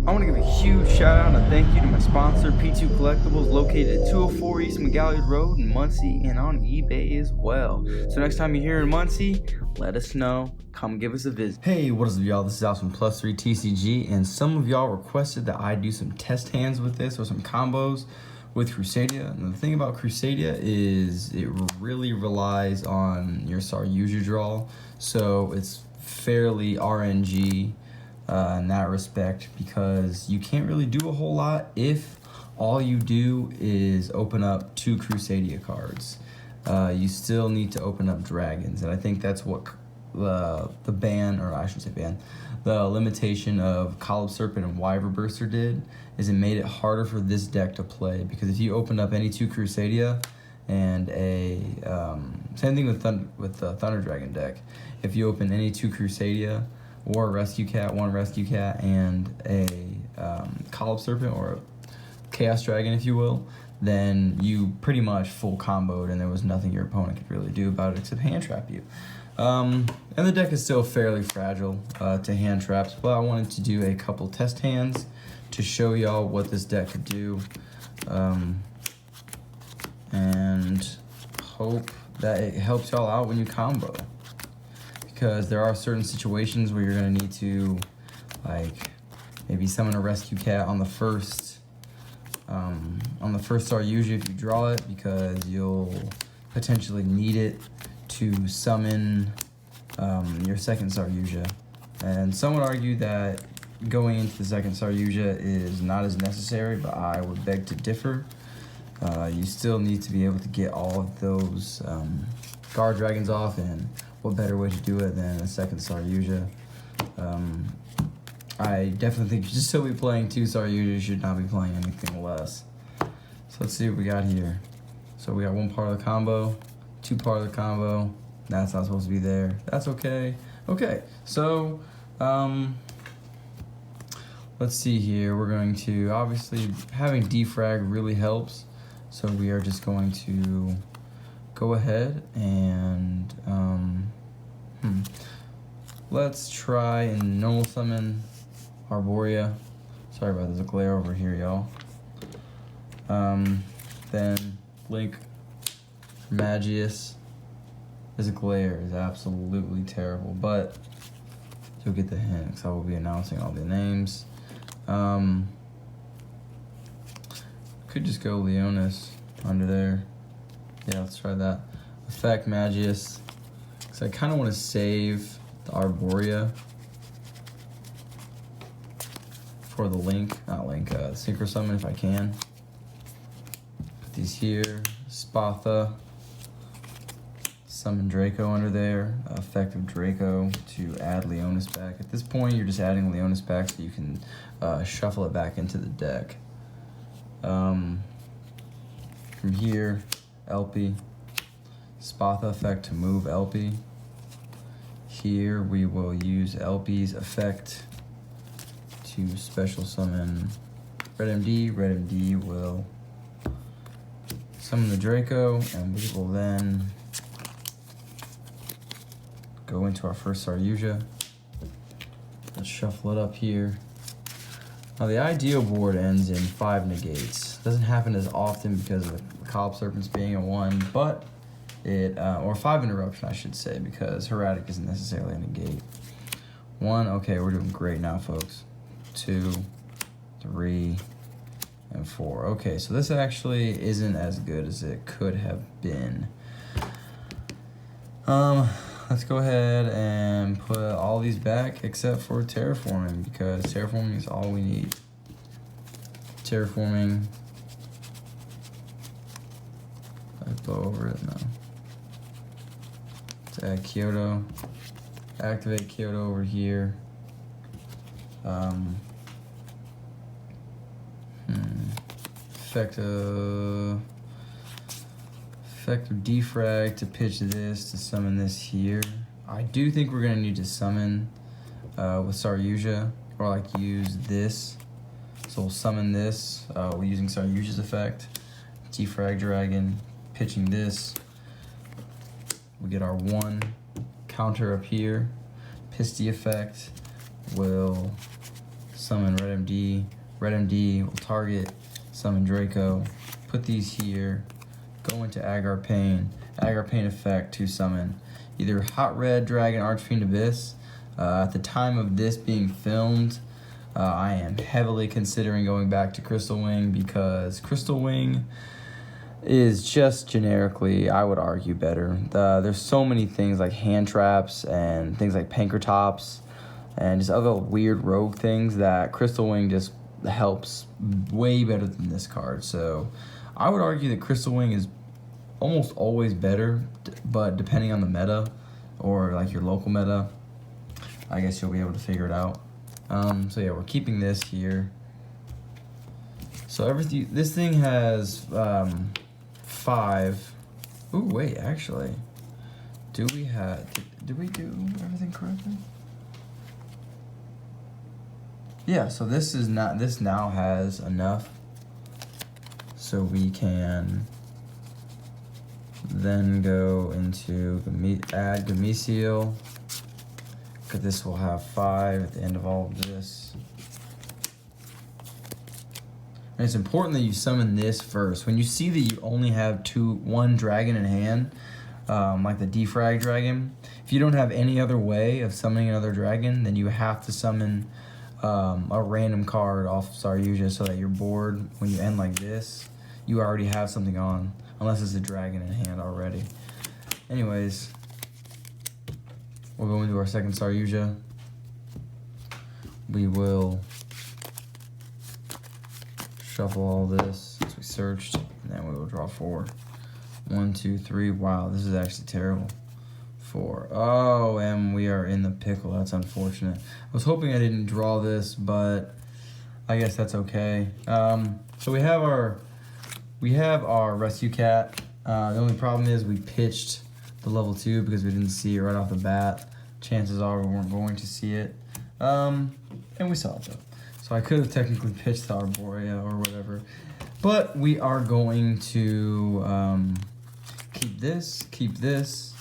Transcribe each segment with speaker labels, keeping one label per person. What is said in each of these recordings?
Speaker 1: I want to give a huge shout out and a thank you to my sponsor, P2 Collectibles, located at 204 East McGalley Road in Muncie and on eBay as well. So next time you're here in Muncie, let us know. Come give us a visit. Hey, what is up, y'all? This is Alex from Plus3 TCG, and some of y'all requested that I do some test hands with this or some combos with Crusadia. And the thing about Crusadia is it really relies on your Saryuja draw, so it's fairly RNG in that respect, because you can't really do a whole lot if all you do is open up 2 Crusadia cards. You still need to open up dragons, and I think that's what the ban, or I should say ban, the limitation of College Serpent and Wyvern Burster did, is it made it harder for this deck to play, because if you open up any 2 Crusadia and a same thing with the Thunder Dragon deck, if you open any 2 Crusadia or a Rescue Cat, 1 Rescue Cat, and a College Serpent or a Chaos Dragon, if you will, then you pretty much full comboed, and there was nothing your opponent could really do about it except hand trap you. And the deck is still fairly fragile to hand traps, but I wanted to do a couple test hands to show y'all what this deck could do, and hope that it helps y'all out when you combo. Because there are certain situations where you're gonna need to, like, maybe summon a Rescue Cat on the first Saryuja if you draw it, because you'll potentially need it to summon your second Saryuja. And some would argue that going into the second Saryuja is not as necessary, but I would beg to differ. You still need to be able to get all of those guard dragons off, and what better way to do it than a second Saryuja? I definitely think you should still be playing 2 Saryuja, you should not be playing anything less. So let's see what we got here. So we got 1 part of the combo, 2 part of the combo. That's not supposed to be there. That's okay. Okay, so let's see here. We're going to, obviously, having defrag really helps. So we are just going to go ahead and let's try and normal summon Arborea. Sorry about this glare over here, y'all. Then Link Magius. This glare is absolutely terrible, but you'll get the hint, because I will be announcing all the names. Could just go Leonis under there. Yeah, let's try that. Effect Magius, because I kind of want to save the Arborea for the Synchro Summon if I can. Put these here. Spatha. Summon Draco under there. Effective Draco to add Leonis back. At this point, you're just adding Leonis back so you can shuffle it back into the deck. From here, Elpie. Spatha effect to move Elpie. Here we will use Elpie's effect to special summon Red MD. Red MD will summon the Draco, and we will then go into our first Saryuja. Let's shuffle it up here. Now the ideal board ends in 5 negates. Doesn't happen as often because of the College Serpents being a 1, but it, or 5 interruption I should say, because Heretic isn't necessarily a negate. 1, okay, we're doing great now, folks. 2, 3, and 4. Okay, so this actually isn't as good as it could have been. Let's go ahead and put all these back except for Terraforming, because Terraforming is all we need. Terraforming. I blow over it now. Let's add Kyoto. Activate Kyoto over here. Effective defrag to pitch this to summon this here. I do think we're gonna need to summon with Saryuja, or like use this. So we'll summon this. We're using Saryuja's effect. Defrag Dragon, pitching this. We get our 1 counter up here. Pisty effect will summon Red MD. Red MD will target, summon Draco, put these here, go into Agar Pain effect to summon either Hot Red Dragon Archfiend Abyss. At the time of this being filmed, I am heavily considering going back to Crystal Wing because Crystal Wing is just generically, I would argue, better. There's so many things like hand traps and things like Pankratops and just other weird rogue things that Crystal Wing just helps way better than this card. So I would argue that Crystal Wing is almost always better, but depending on the meta or like your local meta, I guess you'll be able to figure it out. So yeah, we're keeping this here. So everything, this thing has 5. Ooh, wait, actually, did we do everything correctly? Yeah, so this now has enough, so we can then go into add Gameciel, because this will have 5 at the end of all of this. And it's important that you summon this first. When you see that you only have one dragon in hand, like the Defrag Dragon, if you don't have any other way of summoning another dragon, then you have to summon a random card off Saryuja so that your board, when you end like this, you already have something on, unless it's a dragon in hand already. Anyways, we'll go into our second Saryuja. We will shuffle all this as we searched, and then we will draw 4. 1, 2, 3. Wow, this is actually terrible. 4. Oh, and we are in the pickle. That's unfortunate. I was hoping I didn't draw this, but I guess that's okay. So we have our rescue cat. The only problem is we pitched the level 2 because we didn't see it right off the bat. Chances are we weren't going to see it. And we saw it though. So I could have technically pitched the Arborea or whatever. But we are going to keep this,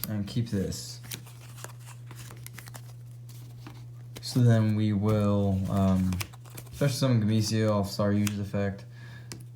Speaker 1: and keep this. So then we will special summon Gameciel off Saryuja's effect.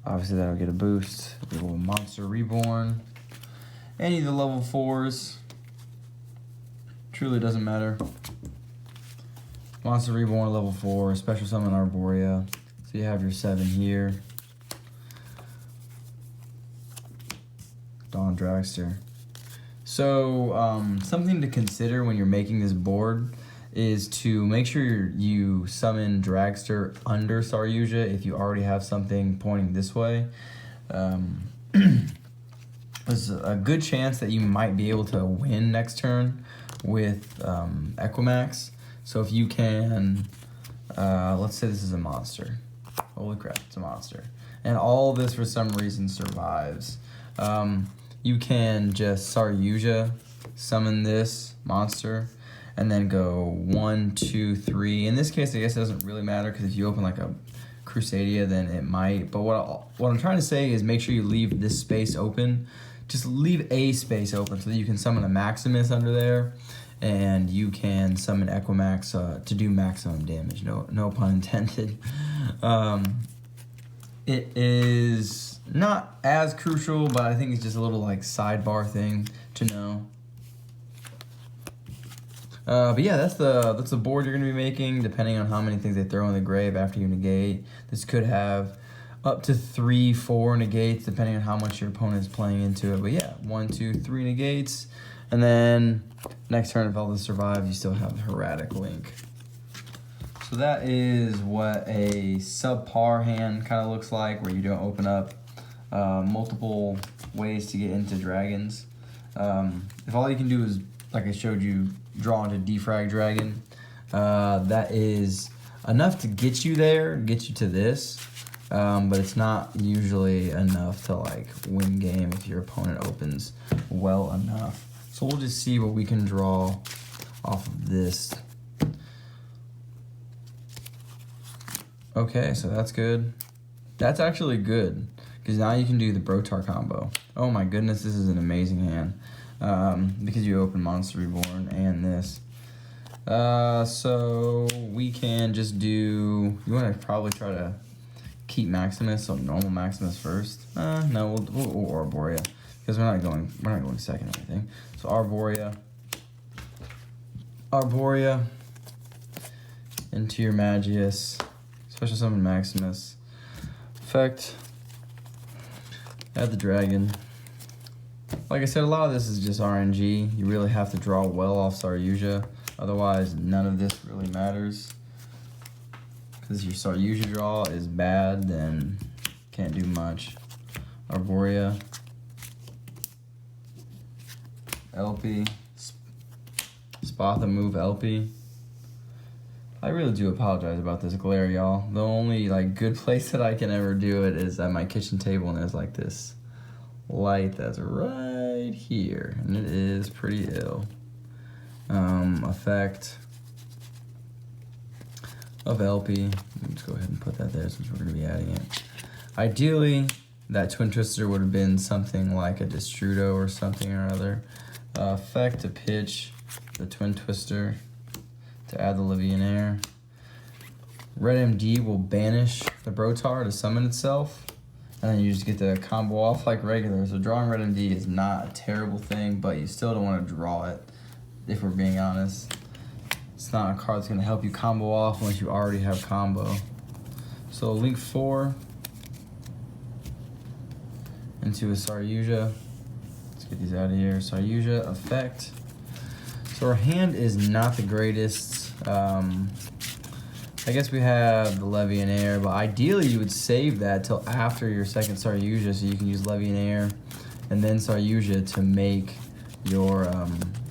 Speaker 1: Obviously that'll get a boost. We will Monster Reborn. Any of the level 4s. Truly doesn't matter. Monster Reborn level 4, special summon Arborea. So you have your 7 here. Dawn Dragster. So something to consider when you're making this board is to make sure you summon Dragster under Saryuja if you already have something pointing this way. There's a good chance that you might be able to win next turn with Equimax. So if you can, let's say this is a monster. Holy crap, it's a monster. And all this for some reason survives. You can just Saryuja, summon this monster, and then go 1, 2, 3. In this case, I guess it doesn't really matter because if you open like a Crusadia, then it might. But what I'm trying to say is make sure you leave this space open. Just leave a space open so that you can summon a Maximus under there, and you can summon Equimax to do maximum damage. No pun intended. It is not as crucial, but I think it's just a little like sidebar thing to know. But yeah, that's the board you're gonna be making, depending on how many things they throw in the grave after you negate. This could have up to 3, 4 negates, depending on how much your opponent is playing into it. But yeah, 1, 2, 3 negates, and then next turn, if all this survives, you still have Hieratic Link. So that is what a subpar hand kind of looks like, where you don't open up multiple ways to get into dragons. If all you can do is, like I showed you, draw into Defrag Dragon, that is enough to get you there, get you to this, but it's not usually enough to like win game if your opponent opens well enough. So we'll just see what we can draw off of this. Okay, so that's good. That's actually good, because now you can do the Brotar combo. Oh my goodness, this is an amazing hand. Because you open Monster Reborn and this. So we can just do. You want to probably try to keep Maximus, so normal Maximus first. No, we'll Arborea because we're not going second or anything. So Arborea into your Magius, special summon Maximus. Effect. Add the dragon. Like I said, a lot of this is just RNG. You really have to draw well off Saryuja. Otherwise, none of this really matters. Because your Saryuja draw is bad, then can't do much. Arborea. LP. Spot the move LP. I really do apologize about this glare, y'all. The only good place that I can ever do it is at my kitchen table, and there's this light that's right here, and it is pretty ill. Effect of LP. Let's go ahead and put that there since we're going to be adding it. Ideally, that Twin Twister would have been something like a Destrudo or something or other. Effect to pitch the Twin Twister to add the Legionnaire. Red MD will banish the Brotar to summon itself, and then you just get the combo off like regular. So drawing Red MD is not a terrible thing, but you still don't want to draw it, if we're being honest. It's not a card that's going to help you combo off unless you already have combo. So link 4 into a Saryuja. Let's get these out of here. Saryuja, effect. So our hand is not the greatest. I guess we have the Legionnaire, but ideally you would save that till after your second Saryuja, so you can use Legionnaire and then Saryuja to make your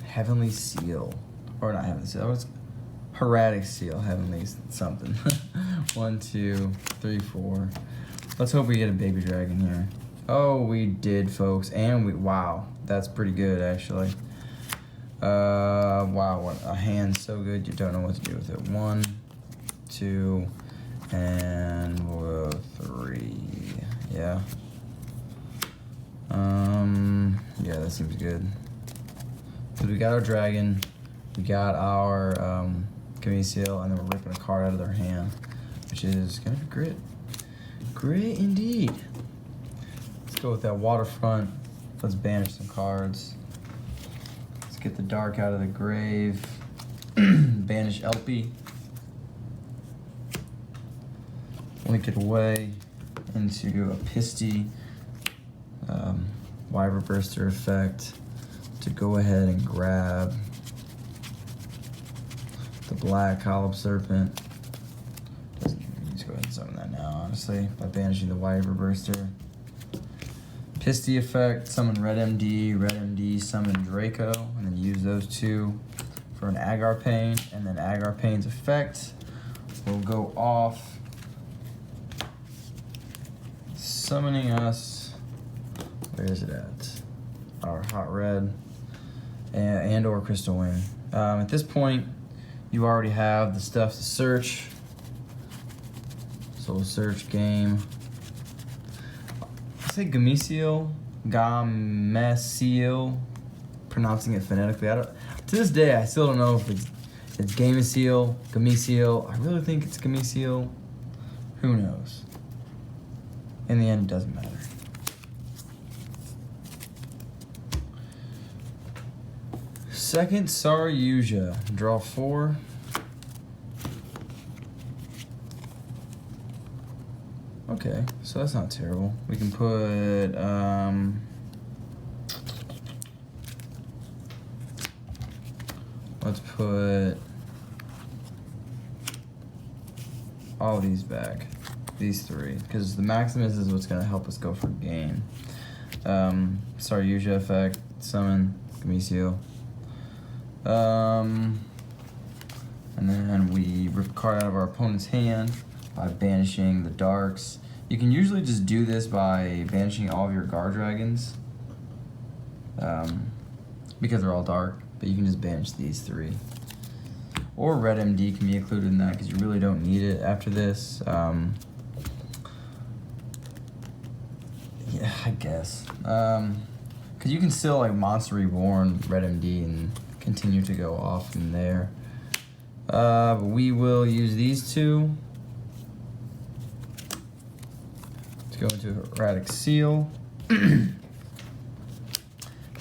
Speaker 1: Heavenly Seal. Or not Heavenly Seal, it's Hieratic Seal, Heavenly something. 1, 2, 3, 4. Let's hope we get a baby dragon here. Oh, we did, folks, and wow, that's pretty good actually. Wow, what a hand so good you don't know what to do with it. 1, 2, and 3. Yeah. Yeah, that seems good. So we got our dragon, we got our Seal, and then we're ripping a card out of their hand, which is gonna be great. Great indeed. Let's go with that Waterfront. Let's banish some cards. Let's get the dark out of the grave. Banish LP. Link it away into a Pisty Wyver Burster effect to go ahead and grab the black Hollow Serpent. Just go ahead and summon that now, honestly, by banishing the Wyver Burster. Pisty effect, summon Red MD, summon Draco, and then use those two for an Agar Pain, and then Agar Pain's effect will go off, summoning us, where is it at? Our Hot Red and or Crystal Wing. At this point, you already have the stuff to search, so we'll search game. I say Gameciel, pronouncing it phonetically. To this day, I still don't know if it's Gameciel. I really think it's Gameciel. Who knows? In the end, it doesn't matter. Second Saryuja, draw 4. Okay, so that's not terrible. We can put let's put all these back, these 3, because the Maximus is what's gonna help us go for game. Saryuja effect, summon Gameciel. And then we rip a card out of our opponent's hand by banishing the darks. You can usually just do this by banishing all of your Guardragons, because they're all dark, but you can just banish these 3. Or Red MD can be included in that because you really don't need it after this. Yeah, I guess. Because you can still Monster Reborn Red MD and continue to go off from there. We will use these two to go into Erratic Seal.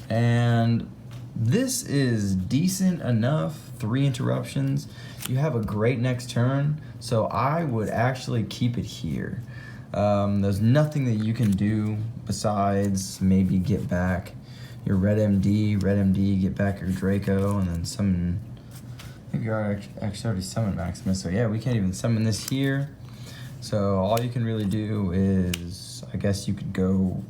Speaker 1: And this is decent enough. 3 interruptions. You have a great next turn, so I would actually keep it here. There's nothing that you can do besides maybe get back your Red MD, get back your Draco, and then summon. I think you actually already summoned Maximus, so yeah, we can't even summon this here. So all you can really do is, I guess you could go.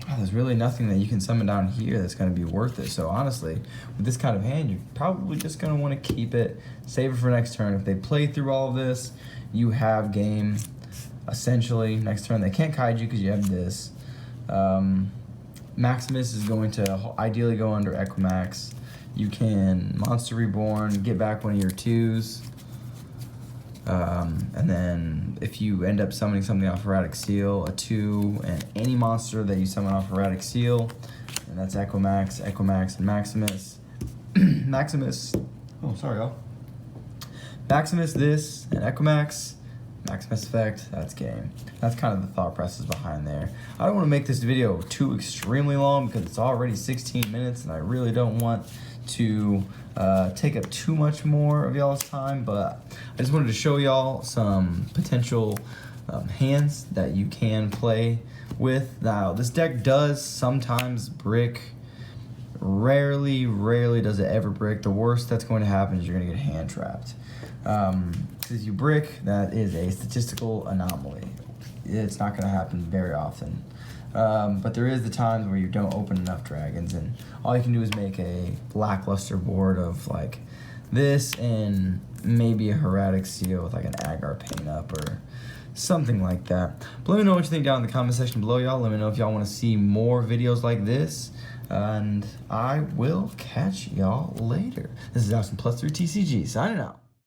Speaker 1: Oh, there's really nothing that you can summon down here that's going to be worth it. So honestly, with this kind of hand, you're probably just going to want to keep it, save it for next turn. If they play through all of this, you have game. Essentially, next turn they can't kaiju because you have this. Maximus is going to ideally go under Equimax. You can Monster Reborn, get back one of your 2s. And then if you end up summoning something off Erratic Seal, a 2, and any monster that you summon off Erratic Seal, and that's Equimax, and Maximus. Maximus, oh sorry y'all. Maximus, this, and Equimax, Maximus effect, that's game. That's kind of the thought process behind there. I don't want to make this video too extremely long because it's already 16 minutes and I really don't want to take up too much more of y'all's time, but I just wanted to show y'all some potential hands that you can play with. Now, this deck does sometimes brick. Rarely does it ever brick. The worst that's going to happen is you're going to get hand trapped. Because you brick, that is a statistical anomaly. It's not going to happen very often. But there is the times where you don't open enough dragons, and all you can do is make a lackluster board of like this and maybe a Erratic Seal with like an Agar Paint Up or something like that. But let me know what you think down in the comment section below, y'all. Let me know if y'all want to see more videos like this, and I will catch y'all later. This is Austin +3 TCG signing out.